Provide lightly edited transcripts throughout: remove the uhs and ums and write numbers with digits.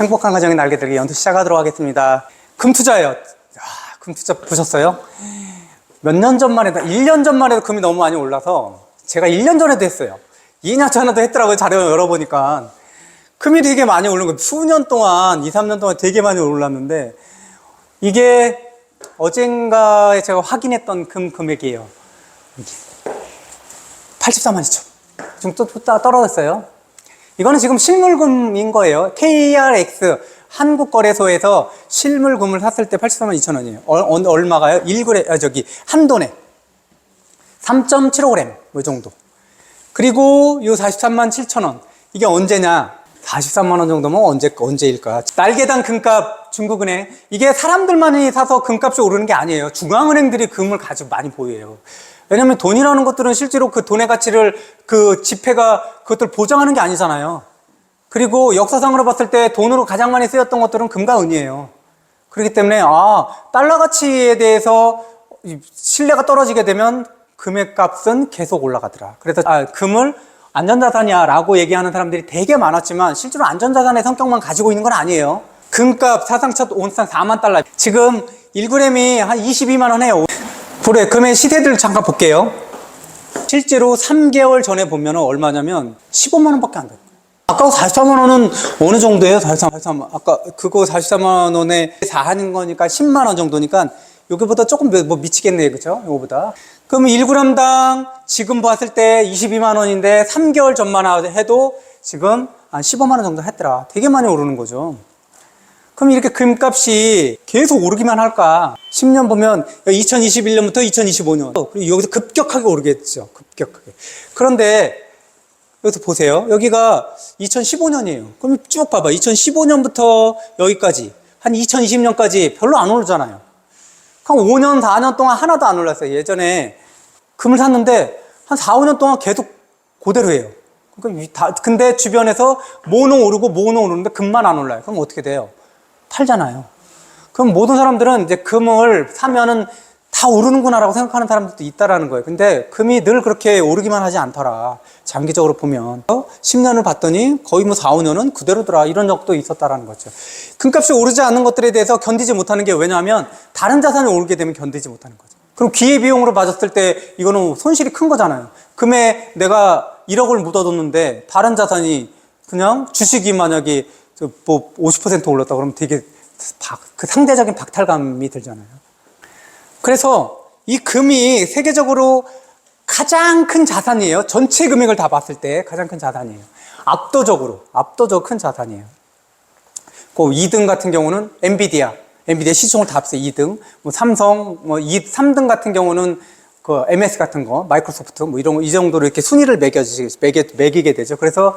행복한 가정의 날개 들기 연투 시작하도록 하겠습니다. 금 투자예요. 금 투자 보셨어요? 몇 년 전만 해도 1년 전만 해도 금이 너무 많이 올라서 제가 1년 전에도 했어요. 2년 전에도 했더라고요. 자료 열어보니까 금이 되게 많이 오른 거예요. 수년 동안 2, 3년 동안 되게 많이 올랐는데 이게 어젠가에 제가 확인했던 금 금액이에요. 84만 2천. 지금 또 떨어졌어요. 이거는 지금 실물금인 거예요. KRX 한국거래소에서 실물금을 샀을 때 84만 2천 원이에요. 얼마가요? 1g, 한 돈에 3.75g 이 정도. 그리고 요 43만 7천 원. 이게 언제냐? 43만 원 정도면 언제일까? 날개당 금값 중국은행. 이게 사람들만이 사서 금값이 오르는 게 아니에요. 중앙은행들이 금을 가지고 많이 보유해요. 왜냐면 돈이라는 것들은 실제로 그 돈의 가치를 그 지폐가 그것들 보장하는 게 아니잖아요. 그리고 역사상으로 봤을 때 돈으로 가장 많이 쓰였던 것들은 금과 은이에요. 그렇기 때문에 달러 가치에 대해서 신뢰가 떨어지게 되면 금의 값은 계속 올라가더라. 그래서 금을 안전자산이야 라고 얘기하는 사람들이 되게 많았지만 실제로 안전자산의 성격만 가지고 있는 건 아니에요. 금값 사상 첫 온상 4만 달러. 지금 1g이 한 22만 원 해요. 그래, 금의 시세들 잠깐 볼게요. 실제로 3개월 전에 보면 얼마냐면 15만 원밖에 안 돼요. 아까 44만 원은 어느 정도예요? 44만. 아까 그거 44만 원에 4 하는 거니까 10만 원 정도니까 여기보다 조금 미치겠네요. 그죠? 이거보다. 그럼 1g당 지금 봤을 때 22만 원인데 3개월 전만 해도 지금 한 15만 원 정도 했더라. 되게 많이 오르는 거죠. 그럼 이렇게 금값이 계속 오르기만 할까? 10년 보면 2021년부터 2025년 그리고 여기서 급격하게 오르겠죠. 급격하게. 그런데 여기서 보세요. 여기가 2015년이에요. 그럼 쭉 봐봐. 2015년부터 여기까지 한 2020년까지 별로 안 오르잖아요. 그럼 5년, 4년 동안 하나도 안 올랐어요. 예전에 금을 샀는데 한 4, 5년 동안 계속 그대로 해요. 근데 주변에서 뭐는 오르고 뭐는 오르는데 금만 안 올라요. 그럼 어떻게 돼요? 팔잖아요. 그럼 모든 사람들은 이제 금을 사면은 다 오르는구나 라고 생각하는 사람들도 있다라는 거예요. 근데 금이 늘 그렇게 오르기만 하지 않더라. 장기적으로 보면 10년을 봤더니 거의 4, 5년은 그대로더라. 이런 적도 있었다라는 거죠. 금값이 오르지 않는 것들에 대해서 견디지 못하는 게 왜냐하면 다른 자산이 오르게 되면 견디지 못하는 거죠. 그럼 기회비용으로 봐줬을 때 이거는 손실이 큰 거잖아요. 금에 내가 1억을 묻어뒀는데 다른 자산이 그냥 주식이 만약에 50% 올랐다 그러면 되게 그 상대적인 박탈감이 들잖아요. 그래서 이 금이 세계적으로 가장 큰 자산이에요. 전체 금액을 다 봤을 때 가장 큰 자산이에요. 압도적 큰 자산이에요. 그 2등 같은 경우는 엔비디아 시총을 다 합쳐서 2등, 삼성, 3등 같은 경우는 그 MS 같은 거, 마이크로소프트 이 정도로 이렇게 순위를 매기게 되죠. 그래서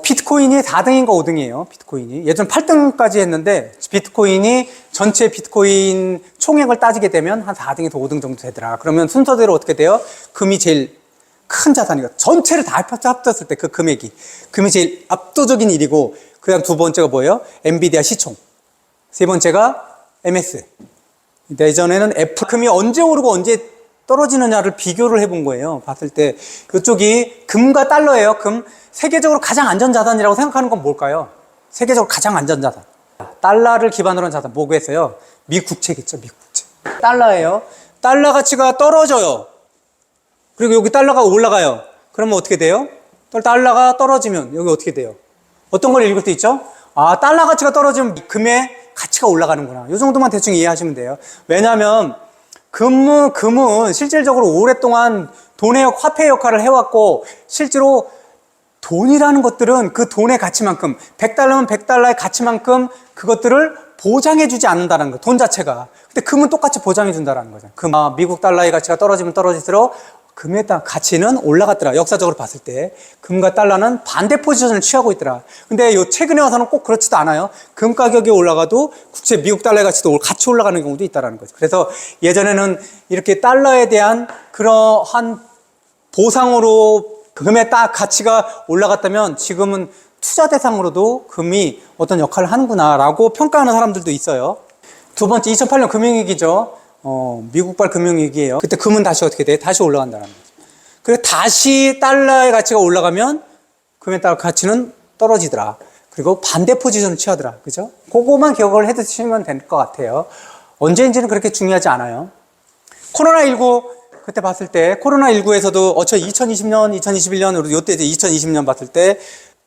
비트코인이 4등인가 5등이에요. 비트코인이. 예전 8등까지 했는데 비트코인이 전체 비트코인 총액을 따지게 되면 한 4등에서 5등 정도 되더라. 그러면 순서대로 어떻게 돼요? 금이 제일 큰 자산이고 전체를 다 합쳤을 때 그 금액이 금이 제일 압도적인 일이고 그다음 두 번째가 뭐예요? 엔비디아 시총. 세 번째가 MS. 예전에는 애플. 금이 언제 오르고 언제 떨어지느냐를 비교를 해본 거예요. 봤을 때 이쪽이 금과 달러예요. 금. 세계적으로 가장 안전자산이라고 생각하는 건 뭘까요? 세계적으로 가장 안전자산. 달러를 기반으로 한 자산 뭐겠어요? 미국채겠죠. 미국채. 달러예요. 달러 가치가 떨어져요. 그리고 여기 달러가 올라가요. 그러면 어떻게 돼요? 달러가 떨어지면 여기 어떻게 돼요? 어떤 걸 읽을 수 있죠? 달러 가치가 떨어지면 금의 가치가 올라가는구나. 이 정도만 대충 이해하시면 돼요. 왜냐하면 금은 실질적으로 오랫동안 돈의 화폐 역할을 해왔고 실제로 돈이라는 것들은 그 돈의 가치만큼 100달러면 100달러의 가치만큼 그것들을 보장해주지 않는다는 거예요. 돈 자체가. 근데 금은 똑같이 보장해준다는 거죠. 미국 달러의 가치가 떨어지면 떨어질수록 금의 가치는 올라갔더라. 역사적으로 봤을 때 금과 달러는 반대 포지션을 취하고 있더라. 근데 최근에 와서는 꼭 그렇지도 않아요. 금 가격이 올라가도 국채 미국 달러의 가치도 같이 올라가는 경우도 있다는 거죠. 그래서 예전에는 이렇게 달러에 대한 그러한 보상으로 금의 가치가 올라갔다면 지금은 투자 대상으로도 금이 어떤 역할을 하는구나라고 평가하는 사람들도 있어요. 두 번째 2008년 금융위기죠. 미국발 금융위기예요. 그때 금은 다시 어떻게 돼? 다시 올라간다는 거죠. 그래서 다시 달러의 가치가 올라가면 금의 가치는 떨어지더라. 그리고 반대 포지션을 취하더라. 그죠? 그거만 기억을 해 두시면 될 것 같아요. 언제인지는 그렇게 중요하지 않아요. 코로나19 그때 봤을 때 코로나19에서도 2020년, 2021년, 요때 이제 2020년 봤을 때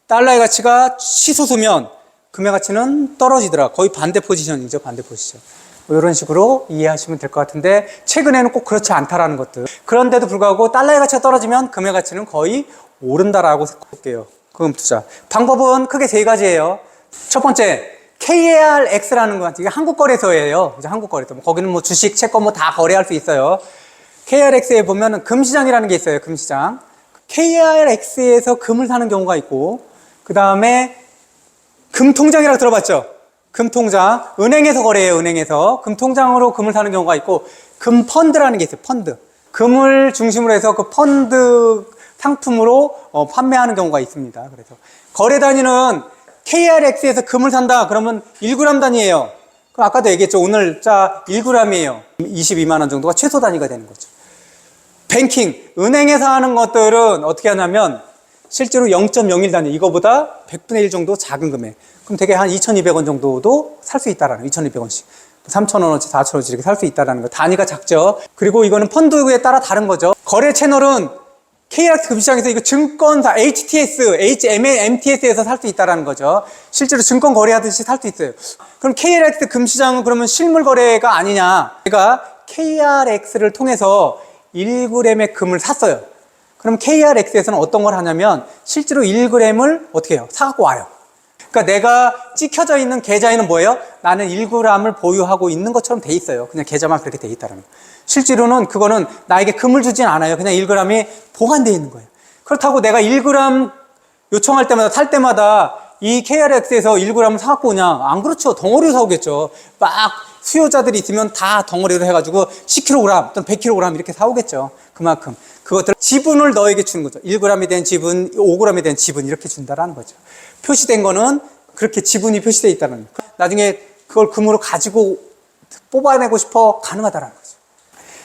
달러의 가치가 치솟으면 금의 가치는 떨어지더라. 거의 반대 포지션이죠. 반대 포지션. 뭐 이런 식으로 이해하시면 될 것 같은데 최근에는 꼭 그렇지 않다라는 것들. 그런데도 불구하고 달러의 가치가 떨어지면 금의 가치는 거의 오른다라고 생각할게요. 금 투자. 방법은 크게 세 가지예요. 첫 번째, KRX라는 거, 이게 한국거래소예요. 이제 한국거래소. 거기는 뭐 주식, 채권 뭐 다 거래할 수 있어요. KRX에 보면은 금시장이라는 게 있어요. 금시장. KRX에서 금을 사는 경우가 있고, 그 다음에 금통장이라고 들어봤죠? 금통장. 은행에서 거래해요. 은행에서. 금통장으로 금을 사는 경우가 있고, 금펀드라는 게 있어요. 펀드. 금을 중심으로 해서 그 펀드 상품으로 판매하는 경우가 있습니다. 그래서 거래 단위는 KRX에서 금을 산다 그러면 1g 단위예요. 그럼 아까도 얘기했죠. 오늘자 1g이에요. 22만 원 정도가 최소 단위가 되는 거죠. 뱅킹, 은행에서 하는 것들은 어떻게 하냐면 실제로 0.01 단위, 이거보다 100분의 1 정도 작은 금액. 그럼 되게 한 2,200원 정도도 살 수 있다라는 거예요. 2,200원씩. 3,000원어치, 4,000원어치 이렇게 살 수 있다라는 거. 단위가 작죠. 그리고 이거는 펀드에 따라 다른 거죠. 거래 채널은 KRX 금시장에서 이거 증권사 HTS, MTS에서 살 수 있다는 거죠. 실제로 증권 거래하듯이 살 수 있어요. 그럼 KRX 금시장은 그러면 실물 거래가 아니냐? 제가 KRX를 통해서 1g의 금을 샀어요. 그럼 KRX에서는 어떤 걸 하냐면 실제로 1g을 어떻게 해요? 사갖고 와요. 그러니까 내가 찍혀져 있는 계좌에는 뭐예요? 나는 1g을 보유하고 있는 것처럼 돼 있어요. 그냥 계좌만 그렇게 돼 있다는 거예요. 실제로는 그거는 나에게 금을 주진 않아요. 그냥 1g이 보관되어 있는 거예요. 그렇다고 내가 1g 요청할 때마다 살 때마다 이 KRX에서 1g을 사갖고 오냐? 안 그렇죠. 덩어리로 사오겠죠. 막 수요자들이 있으면 다 덩어리로 해가지고 10kg 또는 100kg 이렇게 사오겠죠. 그만큼. 그것들 지분을 너에게 주는 거죠. 1g에 대한 지분, 5g에 대한 지분 이렇게 준다라는 거죠. 표시된 거는 그렇게 지분이 표시되어 있다는 거예요. 나중에 그걸 금으로 가지고 뽑아내고 싶어 가능하다라는 거죠.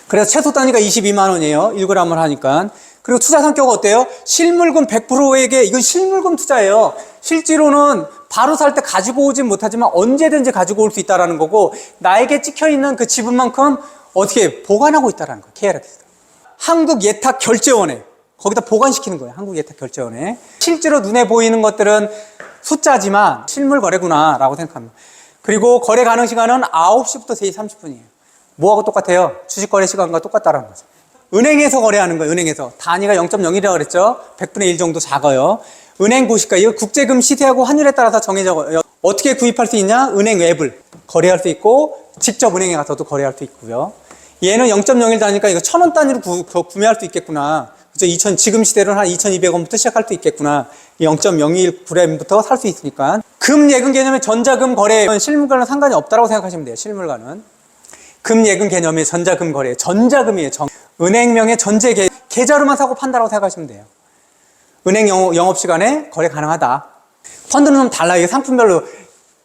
그래서 최소 단위가 22만 원이에요. 1g을 하니까. 그리고 투자 성격은 어때요? 실물금 100%에게 이건 실물금 투자예요. 실제로는 바로 살 때 가지고 오진 못하지만 언제든지 가지고 올 수 있다는 거고 나에게 찍혀있는 그 지분만큼 어떻게 보관하고 있다는 거예요. KRX. 한국예탁결제원에 거기다 보관시키는 거예요. 한국예탁결제원에. 실제로 눈에 보이는 것들은 숫자지만 실물 거래구나 라고 생각합니다. 그리고 거래 가능 시간은 9시부터 3시 30분이에요. 뭐하고 똑같아요? 주식 거래 시간과 똑같다는 거죠. 은행에서 거래하는 거예요. 은행에서. 단위가 0.01이라고 그랬죠. 100분의 1 정도 작아요. 은행 고시가 이거 국제금 시세하고 환율에 따라서 정해져요. 어떻게 구입할 수 있냐? 은행 앱을 거래할 수 있고 직접 은행에 가서도 거래할 수 있고요. 얘는 0.01 단위니까 이거 1,000원 단위로 구매할 수 있겠구나. 그죠? 지금 시대로는 한 2,200원부터 시작할 수 있겠구나. 0.01g부터 살 수 있으니까. 금 예금 개념의 전자금 거래 실물과는 상관이 없다고 생각하시면 돼요. 실물과는. 금 예금 개념의 전자금 거래, 전자금이에요. 은행명의 전제 계좌로만 사고 판다라고 생각하시면 돼요. 은행 영업시간에 거래 가능하다. 펀드는 좀 달라요. 상품별로.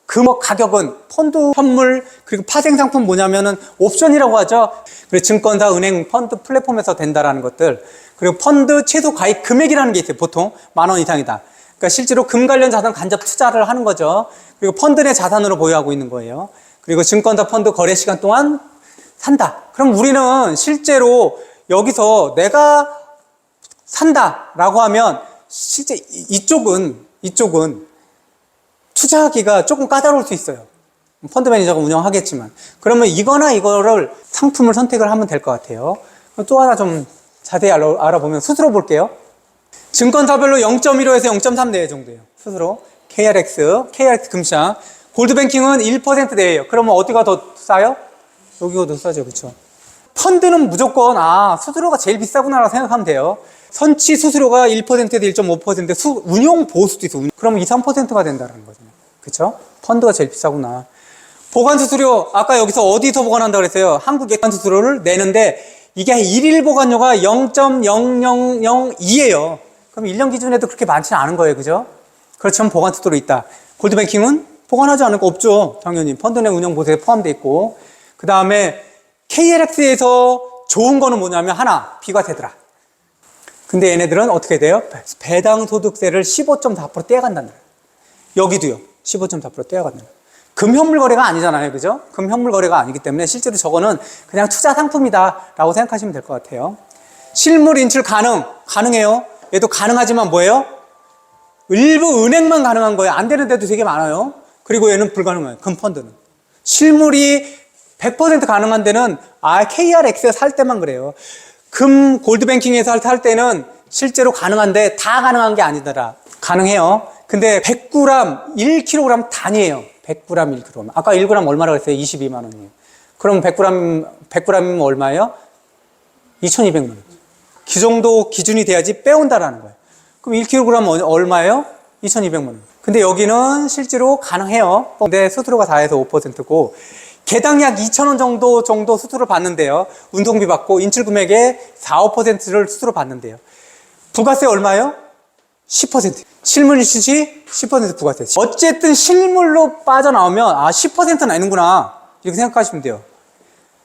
금액 가격은 펀드 선물 그리고 파생 상품 뭐냐면은 옵션이라고 하죠. 그리고 증권사, 은행, 펀드 플랫폼에서 된다라는 것들. 그리고 펀드 최소 가입 금액이라는 게 있어요. 보통 10,000원 이상이다. 그러니까 실제로 금 관련 자산 간접 투자를 하는 거죠. 그리고 펀드 내 자산으로 보유하고 있는 거예요. 그리고 증권사 펀드 거래 시간 동안 산다. 그럼 우리는 실제로 여기서 내가 산다라고 하면 실제 이쪽은 투자하기가 조금 까다로울 수 있어요. 펀드 매니저가 운영하겠지만. 그러면 이거나 이거를 상품을 선택을 하면 될 것 같아요. 또 하나 좀 자세히 알아보면 수수료 볼게요. 증권사별로 0.15에서 0.3 내외 정도예요. 수수료. KRX 금시장. 골드뱅킹은 1% 내외예요. 그러면 어디가 더 싸요? 여기가 더 싸죠. 그렇죠? 펀드는 무조건 수수료가 제일 비싸구나라고 생각하면 돼요. 선취 수수료가 1%에서 1.5% 운용 보수도 있어. 그러면 2, 3%가 된다는 거잖아요. 그렇죠? 펀드가 제일 비싸구나. 보관 수수료 아까 여기서 어디서 보관한다고 그랬어요? 한국의 보관 수수료를 내는데 이게 일일 보관료가 0.0002예요. 그럼 1년 기준에도 그렇게 많지는 않은 거예요. 그죠? 그렇지만 보관 수수료 있다. 골드뱅킹은 보관하지 않을 거 없죠. 당연히 펀드 내 운영 보수에 포함되어 있고. 그 다음에 KRX에서 좋은 거는 뭐냐면 하나, 비과세더라. 근데 얘네들은 어떻게 돼요? 배당소득세를 15.4% 떼어간다는 거예요. 여기도요. 15.4% 떼어간다. 금현물 거래가 아니잖아요. 그죠? 금현물 거래가 아니기 때문에 실제로 저거는 그냥 투자 상품이다라고 생각하시면 될 것 같아요. 실물 인출 가능해요. 얘도 가능하지만 뭐예요? 일부 은행만 가능한 거예요. 안 되는 데도 되게 많아요. 그리고 얘는 불가능해요. 금펀드는. 실물이 100% 가능한 데는 KRX에 살 때만 그래요. 골드뱅킹에서 살 때는 실제로 가능한데 다 가능한 게 아니더라. 가능해요. 근데 100g, 1kg 단위예요. 100g, 1kg. 아까 1g 얼마라고 했어요? 22만 원이에요. 그럼 100g이면 얼마예요? 2,200만 원. 그 정도 기준이 돼야지 빼온다라는 거예요. 그럼 1kg 얼마예요? 2,200만 원. 근데 여기는 실제로 가능해요. 근데 수수료가 다 해서 5%고, 개당 약 2,000원 정도 수수료 받는데요. 운송비 받고 인출 금액의 4, 5%를 수수료 받는데요. 부가세 얼마예요? 10%. 실물 인출시 10% 부가세. 어쨌든 실물로 빠져나오면 10% 내는구나. 이렇게 생각하시면 돼요.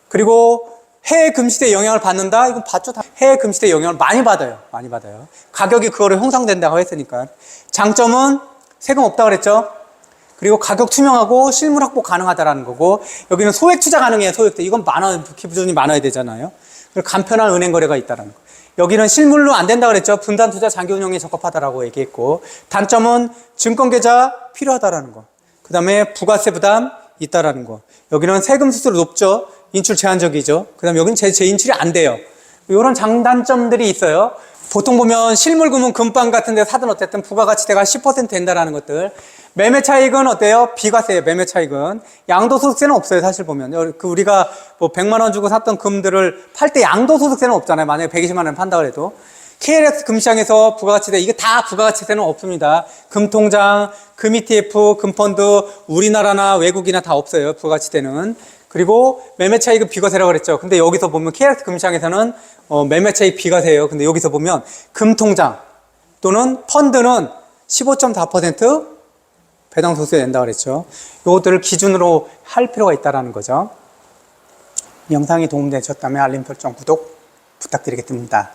그리고 해외 금시대 영향을 받는다? 이건 받죠. 해외 금시대 영향을 많이 받아요. 많이 받아요. 가격이 그거를 형성된다고 했으니까. 장점은 세금 없다 그랬죠? 그리고 가격 투명하고 실물 확보 가능하다라는 거고, 여기는 소액 투자 가능해요. 소액 투자. 이건 기준이 많아야 되잖아요. 그리고 간편한 은행 거래가 있다라는 거. 여기는 실물로 안 된다 그랬죠. 분단 투자 장기 운용에 적합하다라고 얘기했고, 단점은 증권 계좌 필요하다라는 거. 그 다음에 부가세 부담 있다라는 거. 여기는 세금 수수료 높죠. 인출 제한적이죠. 그 다음에 여기는 재인출이 안 돼요. 이런 장단점들이 있어요. 보통 보면 실물 금은 금방 같은 데 사든 어쨌든 부가가치세가 10% 된다라는 것들. 매매 차익은 어때요? 비과세예요. 매매 차익은. 양도소득세는 없어요. 사실 보면. 우리가 뭐 100만 원 주고 샀던 금들을 팔 때 양도소득세는 없잖아요. 만약에 120만 원 판다 그래도. KLX 금시장에서 부가가치세, 이게 다 부가가치세는 없습니다. 금통장, 금 ETF, 금펀드, 우리나라나 외국이나 다 없어요. 부가가치세는. 그리고 매매 차익은 비과세라고 그랬죠. 근데 여기서 보면 KLX 금시장에서는 매매 차익 비과세예요. 근데 여기서 보면 금통장 또는 펀드는 15.4% 배당 소득세 낸다고 그랬죠. 이것들을 기준으로 할 필요가 있다는 거죠. 영상이 도움되셨다면 알림 설정, 구독 부탁드리겠습니다.